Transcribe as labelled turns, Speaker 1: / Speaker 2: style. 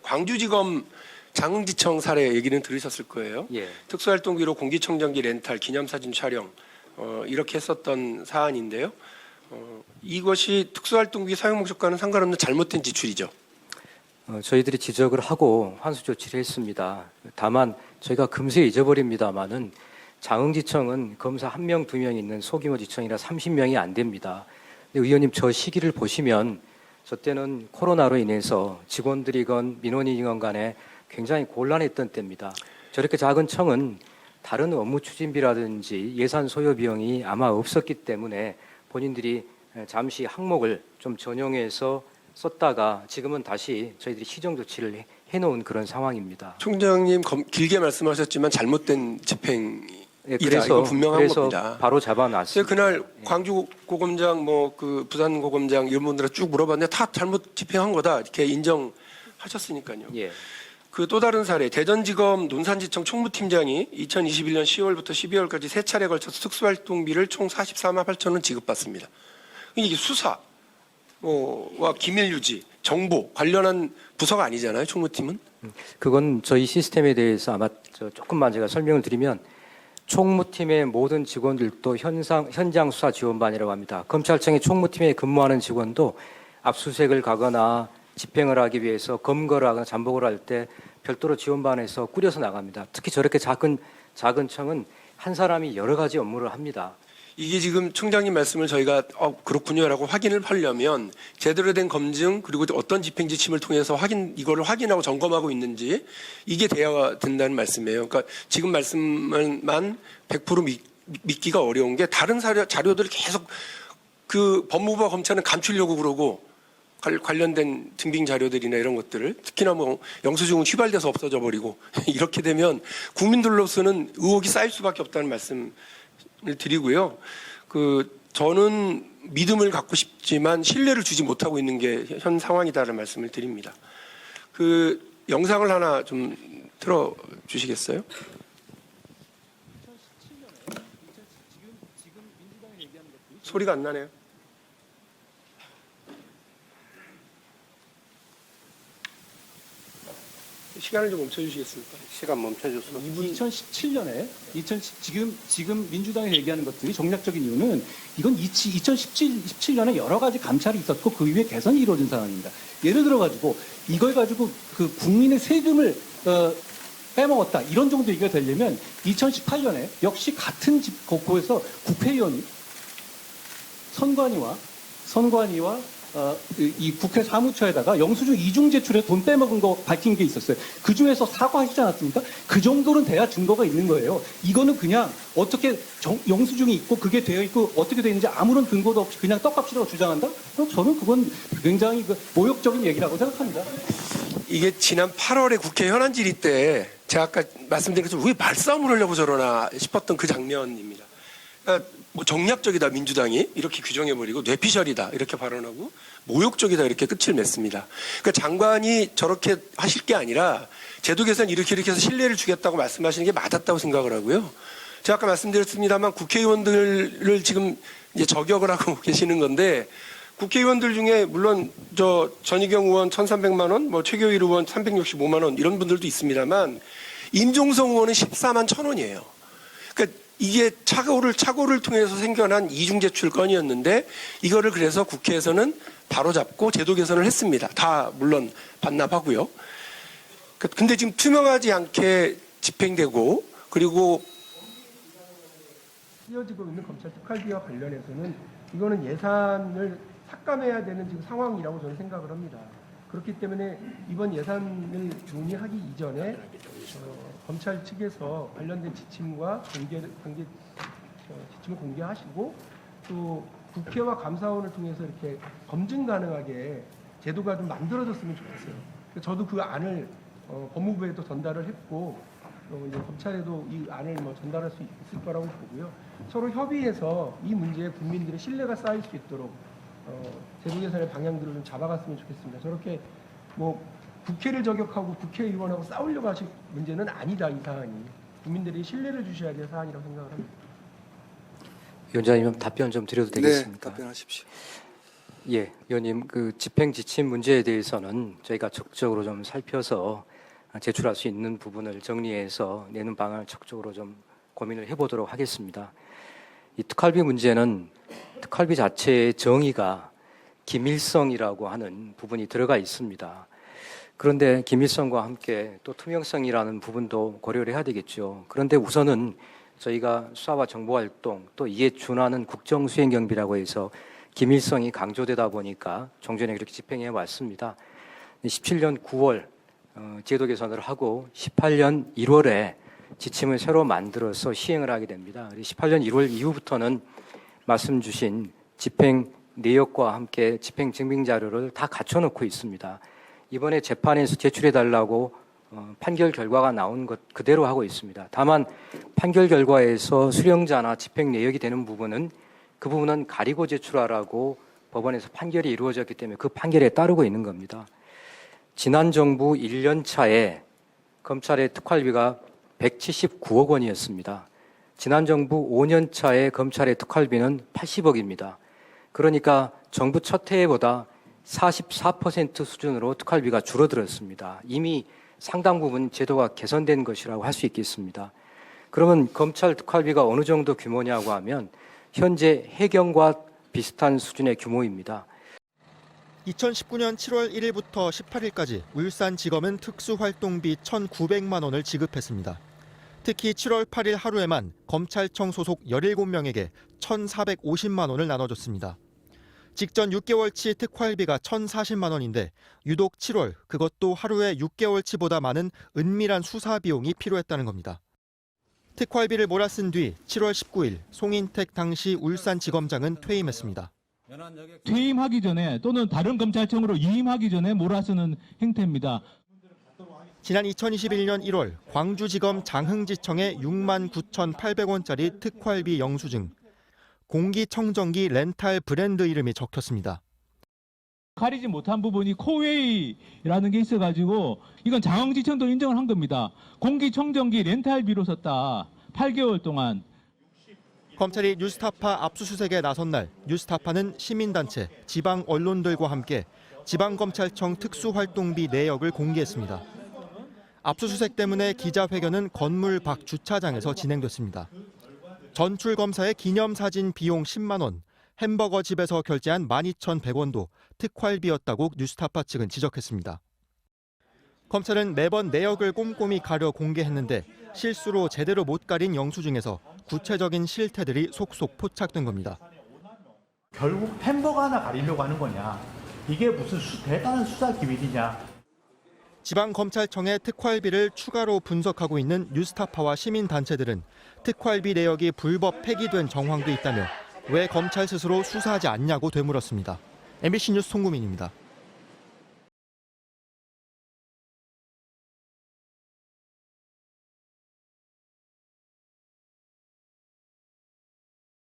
Speaker 1: 광주지검 장흥지청 사례 얘기는 들으셨을 거예요.
Speaker 2: 예.
Speaker 1: 특수활동비로 공기청정기 렌탈, 기념사진 촬영 이렇게 했었던 사안인데요. 이것이 특수활동비 사용 목적과는 상관없는 잘못된 지출이죠.
Speaker 2: 저희들이 지적을 하고 환수 조치를 했습니다. 다만 저희가 금세 잊어버립니다만은 장흥지청은 검사 1명, 2명 있는 소규모 지청이라 30명이 안 됩니다. 근데 의원님 저 시기를 보시면 저 때는 코로나로 인해서 직원들이건 민원인이건 간에 굉장히 곤란했던 때입니다. 저렇게 작은 청은 다른 업무 추진비라든지 예산 소요 비용이 아마 없었기 때문에 본인들이 잠시 항목을 좀 전용해서 썼다가 지금은 다시 저희들이 시정 조치를 해놓은 그런 상황입니다.
Speaker 1: 총장님 길게 말씀하셨지만 잘못된 집행이다.
Speaker 2: 예,
Speaker 1: 이건 분명한 겁니다.
Speaker 2: 바로 잡아놨습니다.
Speaker 1: 그날 광주 고검장, 그 부산 고검장 이런 분들한테 쭉 물어봤는데 다 잘못 집행한 거다 이렇게 인정하셨으니까요.
Speaker 2: 예.
Speaker 1: 그 또 다른 사례, 대전지검 논산지청 총무팀장이 2021년 10월부터 12월까지 세 차례 걸쳐서 특수활동비를 총 44만 8천 원 지급받습니다. 이게 수사와 기밀유지, 정보 관련한 부서가 아니잖아요, 총무팀은?
Speaker 2: 그건 저희 시스템에 대해서 아마 조금만 제가 설명을 드리면 총무팀의 모든 직원들도 현장 수사 지원반이라고 합니다. 검찰청의 총무팀에 근무하는 직원도 압수수색을 가거나 집행을 하기 위해서 검거를 하거나 잠복을 할 때 별도로 지원반에서 꾸려서 나갑니다. 특히 저렇게 작은 청은 한 사람이 여러 가지 업무를 합니다.
Speaker 1: 이게 지금 총장님 말씀을 저희가 그렇군요라고 확인을 하려면 제대로 된 검증 그리고 어떤 집행지침을 통해서 이거를 확인하고 점검하고 있는지 이게 돼야 된다는 말씀이에요. 그러니까 지금 말씀만 100% 믿기가 어려운 게 다른 자료들을 계속 그 법무부와 검찰은 감추려고 그러고 관련된 증빙 자료들이나 이런 것들을 특히나 영수증은 휘발돼서 없어져 버리고 이렇게 되면 국민들로서는 의혹이 쌓일 수밖에 없다는 말씀. 을 드리고요. 저는 믿음을 갖고 싶지만 신뢰를 주지 못하고 있는 게 현 상황이다라는 말씀을 드립니다. 영상을 하나 좀 틀어 주시겠어요? 소리가 안 나네요. 시간을 좀 멈춰주시겠습니까?
Speaker 3: 시간 멈춰줘서
Speaker 4: 2017년에 지금 민주당이 얘기하는 것들이 정략적인 이유는 이건 2017년에 여러 가지 감찰이 있었고 그 이후에 개선이 이루어진 상황입니다. 예를 들어 가지고 이걸 가지고 그 국민의 세금을 빼먹었다 이런 정도 얘기가 되려면 2018년에 역시 같은 곳에서 국회의원이 선관위와 이 국회 사무처에다가 영수증 이중 제출에 돈 빼먹은 거 밝힌 게 있었어요. 그 중에서 사과하시지 않았습니까? 그 정도는 돼야 증거가 있는 거예요. 이거는 그냥 어떻게 영수증이 있고 그게 되어 있고 어떻게 되어 있는지 아무런 근거도 없이 그냥 떡값이라고 주장한다? 저는 그건 굉장히 모욕적인 얘기라고 생각합니다.
Speaker 1: 이게 지난 8월에 국회 현안 질의 때 제가 아까 말씀드린 것처럼 왜 말싸움을 하려고 저러나 싶었던 그 장면입니다. 그러니까 정략적이다 민주당이 이렇게 규정해버리고 뇌피셜이다 이렇게 발언하고 모욕적이다 이렇게 끝을 맺습니다. 그러니까 장관이 저렇게 하실 게 아니라 제도 개선 이렇게 해서 신뢰를 주겠다고 말씀하시는 게 맞았다고 생각을 하고요. 제가 아까 말씀드렸습니다만 국회의원들을 지금 이제 저격을 하고 계시는 건데 국회의원들 중에 물론 전희경 의원 1,300만 원, 최교일 의원 365만 원 이런 분들도 있습니다만 임종성 의원은 14만 1,000원이에요. 그러니까 이게 착오를 통해서 생겨난 이중제출 건이었는데 이거를 그래서 국회에서는 바로잡고 제도 개선을 했습니다. 다 물론 반납하고요. 근데 지금 투명하지 않게 집행되고 그리고 이어지고 있는 검찰 특활비와 관련해서는 이거는 예산을 삭감해야 되는 지금 상황이라고 저는 생각을 합니다. 그렇기 때문에 이번 예산을 논의하기 이전에 검찰 측에서 관련된 지침과 지침을 공개하시고 또 국회와 감사원을 통해서 이렇게 검증 가능하게 제도가 좀 만들어졌으면 좋겠어요. 저도 그 안을 법무부에도 전달을 했고 이제 검찰에도 이 안을 전달할 수 있을 거라고 보고요. 서로 협의해서 이 문제에 국민들의 신뢰가 쌓일 수 있도록 제도 개선의 방향들을 좀 잡아갔으면 좋겠습니다. 저렇게 국회를 저격하고 국회의원하고 싸우려고 하실 문제는 아니다. 이 사안이 국민들이 신뢰를 주셔야 될 사안이라고 생각을 합니다.
Speaker 2: 위원장님 답변 좀 드려도 되겠습니까?
Speaker 3: 네, 답변하십시오.
Speaker 2: 예, 의원님, 그 집행 지침 문제에 대해서는 저희가 적극적으로 좀 살펴서 제출할 수 있는 부분을 정리해서 내는 방안을 적극적으로 좀 고민을 해보도록 하겠습니다. 이 특활비 문제는 특활비 자체의 정의가 기밀성이라고 하는 부분이 들어가 있습니다. 그런데 기밀성과 함께 또 투명성이라는 부분도 고려를 해야 되겠죠. 그런데 우선은 저희가 수사와 정보활동 또 이에 준하는 국정수행경비라고 해서 기밀성이 강조되다 보니까 종전에 그렇게 집행해 왔습니다. 17년 9월 제도 개선을 하고 18년 1월에 지침을 새로 만들어서 시행을 하게 됩니다. 18년 1월 이후부터는 말씀 주신 집행 내역과 함께 집행 증빙 자료를 다 갖춰놓고 있습니다. 이번에 재판에서 제출해달라고 판결 결과가 나온 것 그대로 하고 있습니다. 다만 판결 결과에서 수령자나 집행 내역이 되는 부분은 그 부분은 가리고 제출하라고 법원에서 판결이 이루어졌기 때문에 그 판결에 따르고 있는 겁니다. 지난 정부 1년 차에 검찰의 특활비가 179억 원이었습니다. 지난 정부 5년 차에 검찰의 특활비는 80억입니다. 그러니까 정부 첫 해보다 44% 수준으로 특활비가 줄어들었습니다. 이미 상당 부분 제도가 개선된 것이라고 할 수 있겠습니다. 그러면 검찰 특활비가 어느 정도 규모냐고 하면 현재 해경과 비슷한 수준의 규모입니다.
Speaker 3: 2019년 7월 1일부터 18일까지 울산지검은 특수활동비 1,900만 원을 지급했습니다. 특히 7월 8일 하루에만 검찰청 소속 17명에게 1,450만 원을 나눠줬습니다. 직전 6개월치 특활비가 1,040만 원인데 유독 7월, 그것도 하루에 6개월치보다 많은 은밀한 수사 비용이 필요했다는 겁니다. 특활비를 몰아쓴 뒤 7월 19일 송인택 당시 울산지검장은 퇴임했습니다.
Speaker 5: 퇴임하기 전에 또는 다른 검찰청으로 이임하기 전에 몰아쓰는 행태입니다.
Speaker 3: 지난 2021년 1월 광주지검 장흥지청에 69,800원짜리 특활비 영수증, 공기청정기 렌탈 브랜드 이름이 적혔습니다.
Speaker 5: 가리지 못한 부분이 코웨이라는 게 있어가지고 이건 장흥지청도 인정을 한 겁니다. 공기청정기 렌탈비로 썼다. 8개월 동안.
Speaker 3: 검찰이 뉴스타파 압수수색에 나선 날 뉴스타파는 시민단체, 지방 언론들과 함께 지방검찰청 특수활동비 내역을 공개했습니다. 압수수색 때문에 기자회견은 건물 밖 주차장에서 진행됐습니다. 전출검사의 기념사진 비용 10만 원, 햄버거 집에서 결제한 12,100원도 특활비였다고 뉴스타파 측은 지적했습니다. 검찰은 매번 내역을 꼼꼼히 가려 공개했는데 실수로 제대로 못 가린 영수증에서 구체적인 실태들이 속속 포착된 겁니다.
Speaker 6: 결국 햄버거 하나 가리려고 하는 거냐? 이게 무슨 대단한 수사 기밀이냐?
Speaker 3: 지방검찰청의 특활비를 추가로 분석하고 있는 뉴스타파와 시민단체들은 특활비 내역이 불법 폐기된 정황도 있다며 왜 검찰 스스로 수사하지 않냐고 되물었습니다. MBC 뉴스 송구민입니다.